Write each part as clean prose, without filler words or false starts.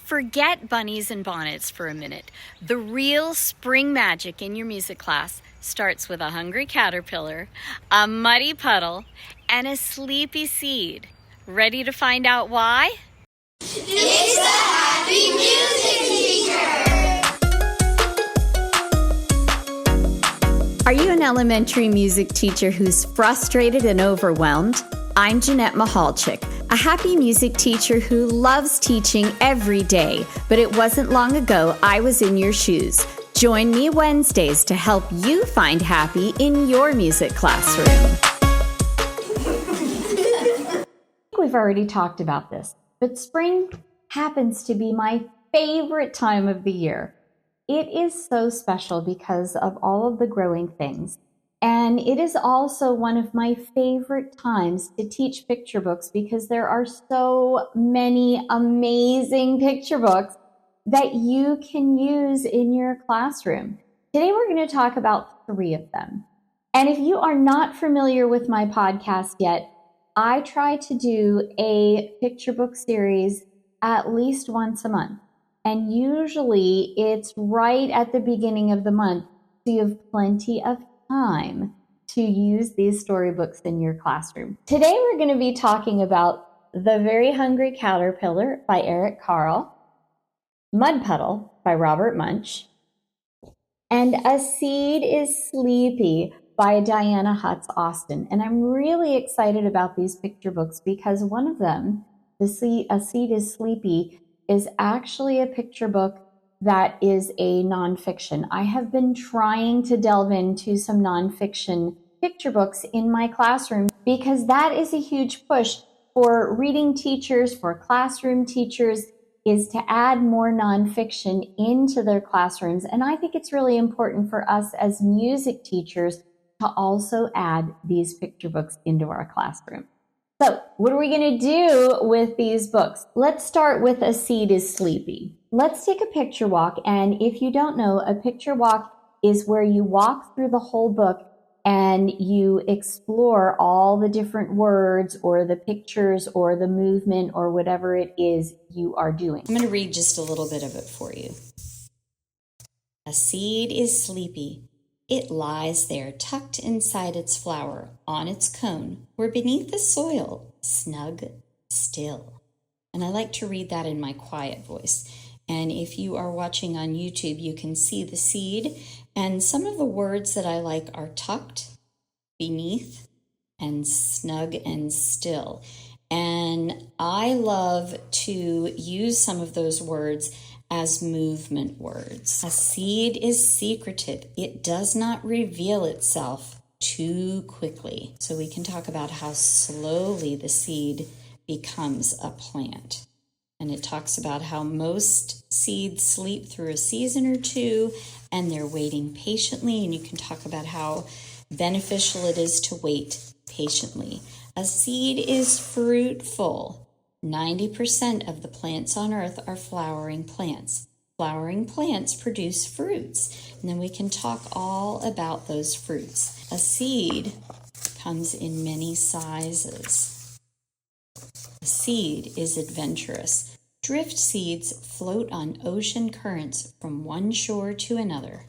Forget bunnies and bonnets for a minute. The real spring magic in your music class starts with a hungry caterpillar, a muddy puddle, and a sleepy seed. Ready to find out why? It's the Happy Music Teacher! Are you an elementary music teacher who's frustrated and overwhelmed? I'm Jeanette Mahalchik, a happy music teacher who loves teaching every day, but it wasn't long ago I was in your shoes. Join me Wednesdays to help you find happy in your music classroom. We've already talked about this, but spring happens to be my favorite time of the year. It is so special because of all of the growing things. And it is also one of my favorite times to teach picture books because there are so many amazing picture books that you can use in your classroom. Today we're going to talk about 3 of them. And if you are not familiar with my podcast yet, I try to do a picture book series at least once a month. And usually it's right at the beginning of the month, so you have plenty of time to use these storybooks in your classroom. Today we're going to be talking about The Very Hungry Caterpillar by Eric Carle, Mud Puddle by Robert Munsch, and A Seed is Sleepy by Diana Hutz Austin. And I'm really excited about these picture books because one of them, A Seed is Sleepy, is actually a picture book that is a nonfiction. I have been trying to delve into some nonfiction picture books in my classroom because that is a huge push for reading teachers, for classroom teachers, is to add more nonfiction into their classrooms. And I think it's really important for us as music teachers to also add these picture books into our classroom. So what are we going to do with these books? Let's start with A Seed is Sleepy. Let's take a picture walk. And if you don't know, a picture walk is where you walk through the whole book and you explore all the different words or the pictures or the movement or whatever it is you are doing. I'm going to read just a little bit of it for you. A seed is sleepy. It lies there tucked inside its flower, on its cone, or beneath the soil, snug, still. And I like to read that in my quiet voice. And if you are watching on YouTube, you can see the seed. And some of the words that I like are tucked, beneath, and snug and still. And I love to use some of those words as movement words. A seed is secretive. It does not reveal itself too quickly. So we can talk about how slowly the seed becomes a plant. And it talks about how most seeds sleep through a season or 2 and they're waiting patiently. And you can talk about how beneficial it is to wait patiently. A seed is fruitful. 90% of the plants on earth are flowering plants. Flowering plants produce fruits, and then we can talk all about those fruits. A seed comes in many sizes. A seed is adventurous. Drift seeds float on ocean currents from one shore to another,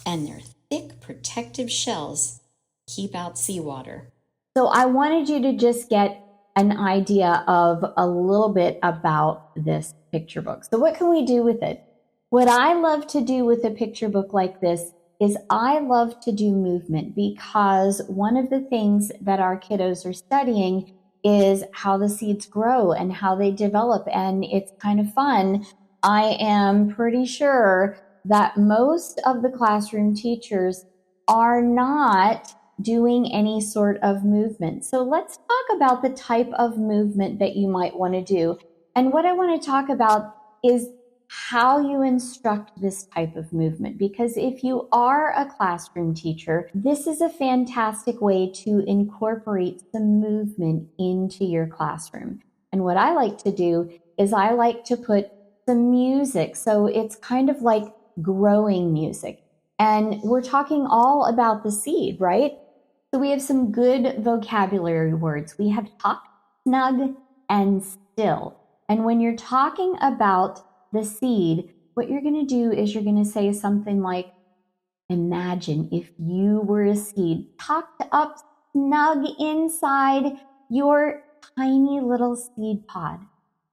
and their thick protective shells keep out seawater. So I wanted you to just get an idea of a little bit about this picture book. So what can we do with it? What I love to do with a picture book like this is I love to do movement because one of the things that our kiddos are studying is how the seeds grow and how they develop. And it's kind of fun. I am pretty sure that most of the classroom teachers are not doing any sort of movement. So let's talk about the type of movement that you might want to do. And what I want to talk about is how you instruct this type of movement. Because if you are a classroom teacher, this is a fantastic way to incorporate some movement into your classroom. And what I like to do is I like to put some music. So it's kind of like growing music. And we're talking all about the seed, right? So we have some good vocabulary words. We have tucked, snug, and still. And when you're talking about the seed, what you're going to do is you're going to say something like, imagine if you were a seed tucked up snug inside your tiny little seed pod.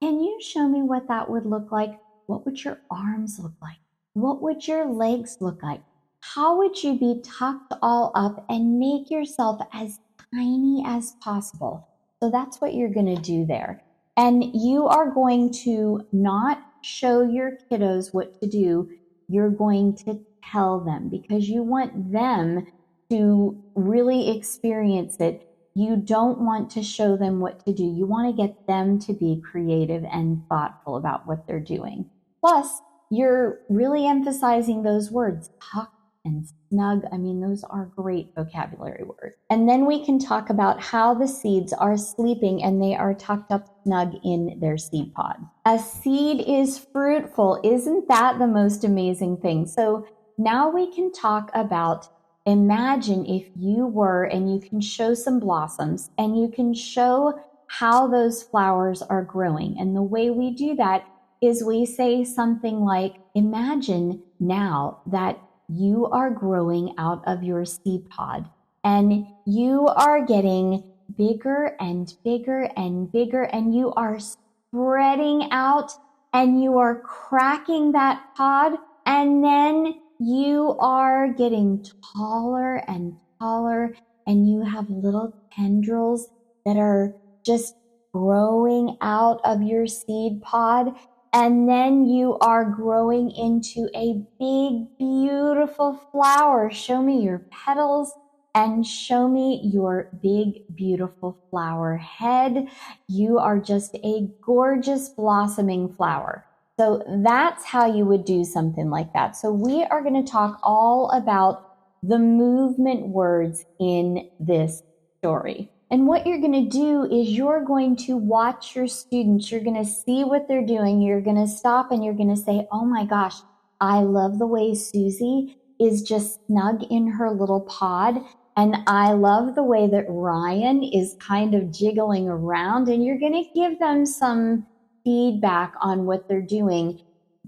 Can you show me what that would look like? What would your arms look like? What would your legs look like? How would you be tucked all up and make yourself as tiny as possible? So that's what you're going to do there. And you are going to not show your kiddos what to do. You're going to tell them because you want them to really experience it. You don't want to show them what to do. You want to get them to be creative and thoughtful about what they're doing. Plus, you're really emphasizing those words, tuck and snug. I mean, those are great vocabulary words. And then we can talk about how the seeds are sleeping and they are tucked up snug in their seed pod. A seed is fruitful. Isn't that the most amazing thing? So now we can talk about, imagine if you were, and you can show some blossoms and you can show how those flowers are growing. And the way we do that is we say something like, imagine now that you are growing out of your seed pod and you are getting bigger and bigger and bigger, and you are spreading out and you are cracking that pod, and then you are getting taller and taller, and you have little tendrils that are just growing out of your seed pod. And then you are growing into a big, beautiful flower. Show me your petals and show me your big, beautiful flower head. You are just a gorgeous blossoming flower. So that's how you would do something like that. So we are going to talk all about the movement words in this story. And what you're going to do is you're going to watch your students. You're going to see what they're doing. You're going to stop and you're going to say, oh my gosh, I love the way Susie is just snug in her little pod. And I love the way that Ryan is kind of jiggling around. And you're going to give them some feedback on what they're doing,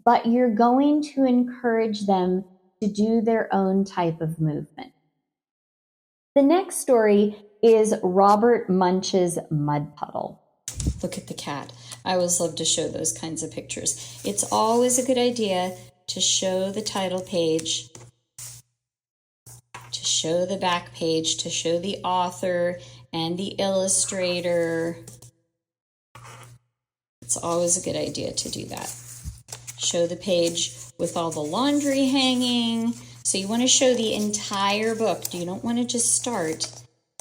but you're going to encourage them to do their own type of movement. The next story is Robert Munch's Mud Puddle. Look at the cat. I always love to show those kinds of pictures. It's always a good idea to show the title page, to show the back page, to show the author and the illustrator. It's always a good idea to do that. Show the page with all the laundry hanging. So you want to show the entire book. You don't want to just start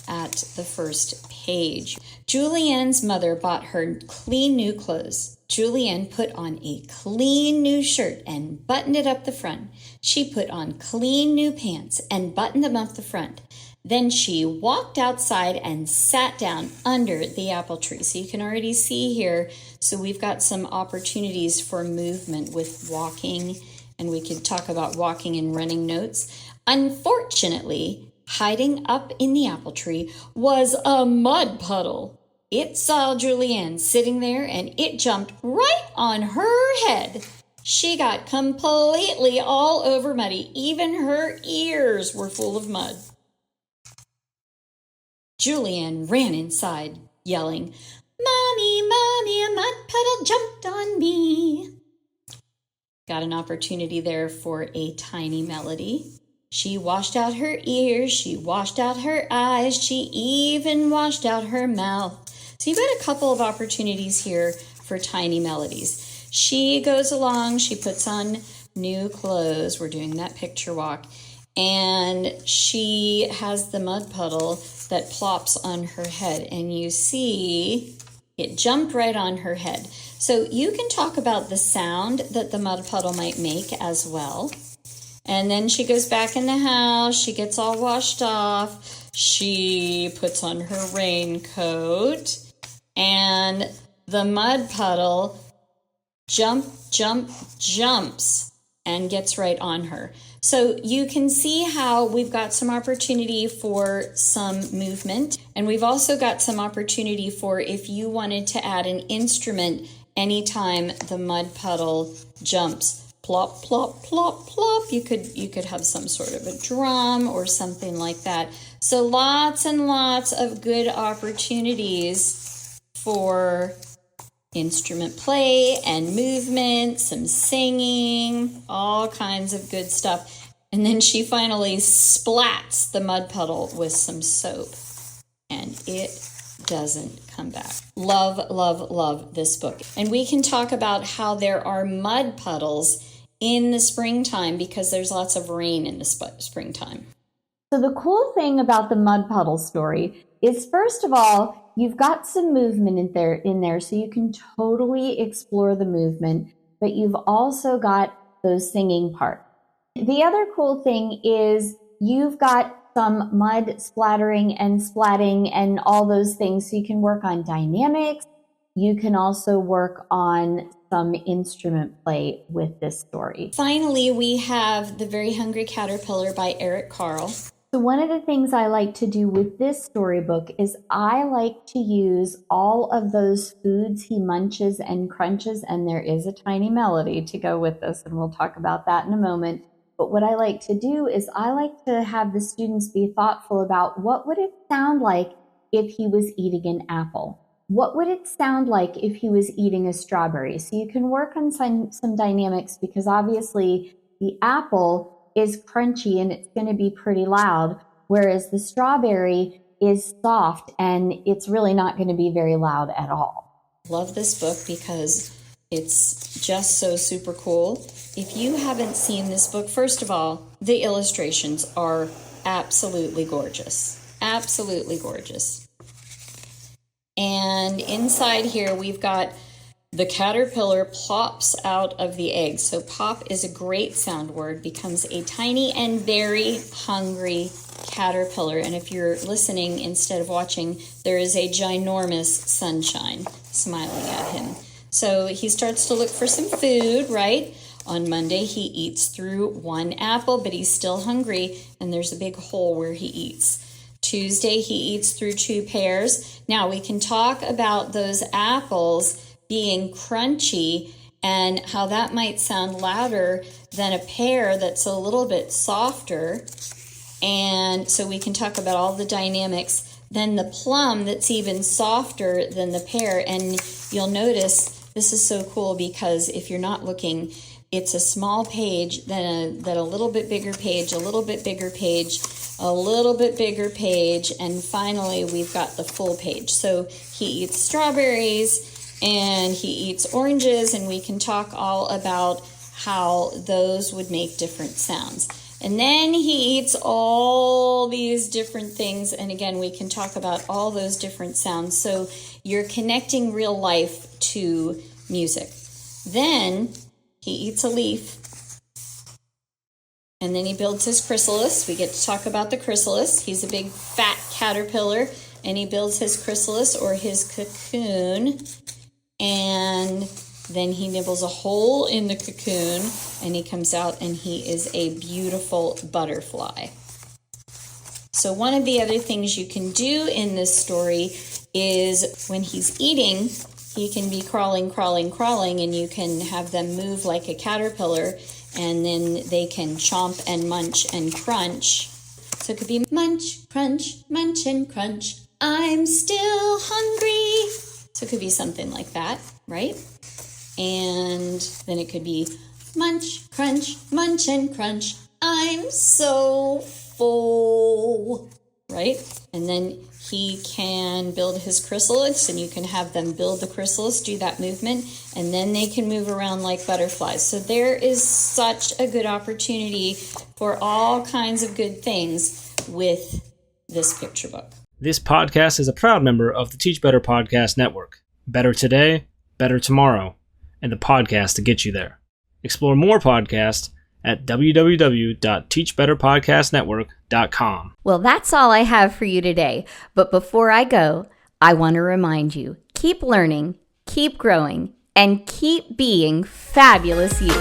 at the first page. Julianne's mother bought her clean new clothes. Julianne put on a clean new shirt and buttoned it up the front. She put on clean new pants and buttoned them up the front. Then she walked outside and sat down under the apple tree. So you can already see here, so we've got some opportunities for movement with walking, and we could talk about walking and running notes. Unfortunately, hiding up in the apple tree was a mud puddle. It saw Julianne sitting there and it jumped right on her head. She got completely all over muddy. Even her ears were full of mud. Julianne ran inside, yelling, "Mommy, Mommy, a mud puddle jumped on me." Got an opportunity there for a tiny melody. She washed out her ears, she washed out her eyes, she even washed out her mouth. So you've got a couple of opportunities here for tiny melodies. She goes along, she puts on new clothes. We're doing that picture walk. And she has the mud puddle that plops on her head. And you see it jumped right on her head. So you can talk about the sound that the mud puddle might make as well. And then she goes back in the house. She gets all washed off. She puts on her raincoat. And the mud puddle jumps and gets right on her. So you can see how we've got some opportunity for some movement. And we've also got some opportunity for if you wanted to add an instrument anytime the mud puddle jumps, plop, plop, plop, plop, you could have some sort of a drum or something like that. So lots and lots of good opportunities for instrument play and movement, some singing, all kinds of good stuff. And then she finally splats the mud puddle with some soap, and it doesn't come back. Love, love, love this book. And we can talk about how there are mud puddles in the springtime because there's lots of rain in the springtime. So the cool thing about the mud puddle story is, first of all, you've got some movement in there, so you can totally explore the movement, but you've also got those singing parts. The other cool thing is you've got some mud splattering and splatting and all those things, so you can work on dynamics. You can also work on some instrument play with this story. Finally, we have The Very Hungry Caterpillar by Eric Carle. So one of the things I like to do with this storybook is I like to use all of those foods he munches and crunches, and there is a tiny melody to go with this, and we'll talk about that in a moment. But what I like to do is I like to have the students be thoughtful about what would it sound like if he was eating an apple? What would it sound like if he was eating a strawberry? So you can work on some dynamics, because obviously the apple is crunchy and it's going to be pretty loud, whereas the strawberry is soft and it's really not going to be very loud at all. Love this book because it's just so super cool. If you haven't seen this book, first of all, the illustrations are absolutely gorgeous. Absolutely gorgeous. And inside here, we've got the caterpillar plops out of the egg. So pop is a great sound word, becomes a tiny and very hungry caterpillar. And if you're listening instead of watching, there is a ginormous sunshine smiling at him. So he starts to look for some food, right? On Monday, he eats through one apple, but he's still hungry, and there's a big hole where he eats. Tuesday, he eats through 2 pears. Now, we can talk about those apples being crunchy and how that might sound louder than a pear that's a little bit softer. And so we can talk about all the dynamics. Then the plum that's even softer than the pear. And you'll notice this is so cool because if you're not looking, it's a small page, then a little bit bigger page, a little bit bigger page, a little bit bigger page, and finally we've got the full page. So he eats strawberries and he eats oranges, and we can talk all about how those would make different sounds. And then he eats all these different things, and again, we can talk about all those different sounds. So you're connecting real life to music. Then he eats a leaf, and then he builds his chrysalis. We get to talk about the chrysalis. He's a big fat caterpillar, and he builds his chrysalis or his cocoon, and then he nibbles a hole in the cocoon, and he comes out, and he is a beautiful butterfly. So one of the other things you can do in this story is when he's eating, he can be crawling, and you can have them move like a caterpillar, and then they can chomp and munch and crunch. So it could be munch, crunch, munch and crunch. I'm still hungry. So it could be something like that, right? And then it could be munch, crunch, munch and crunch. I'm so full, right? And then he can build his chrysalis, and you can have them build the chrysalis, do that movement, and then they can move around like butterflies. So there is such a good opportunity for all kinds of good things with this picture book. This podcast is a proud member of the Teach Better Podcast Network. Better today, better tomorrow, and the podcast to get you there. Explore more podcasts at www.teachbetterpodcastnetwork.com. Well, that's all I have for you today. But before I go, I want to remind you, keep learning, keep growing, and keep being fabulous you.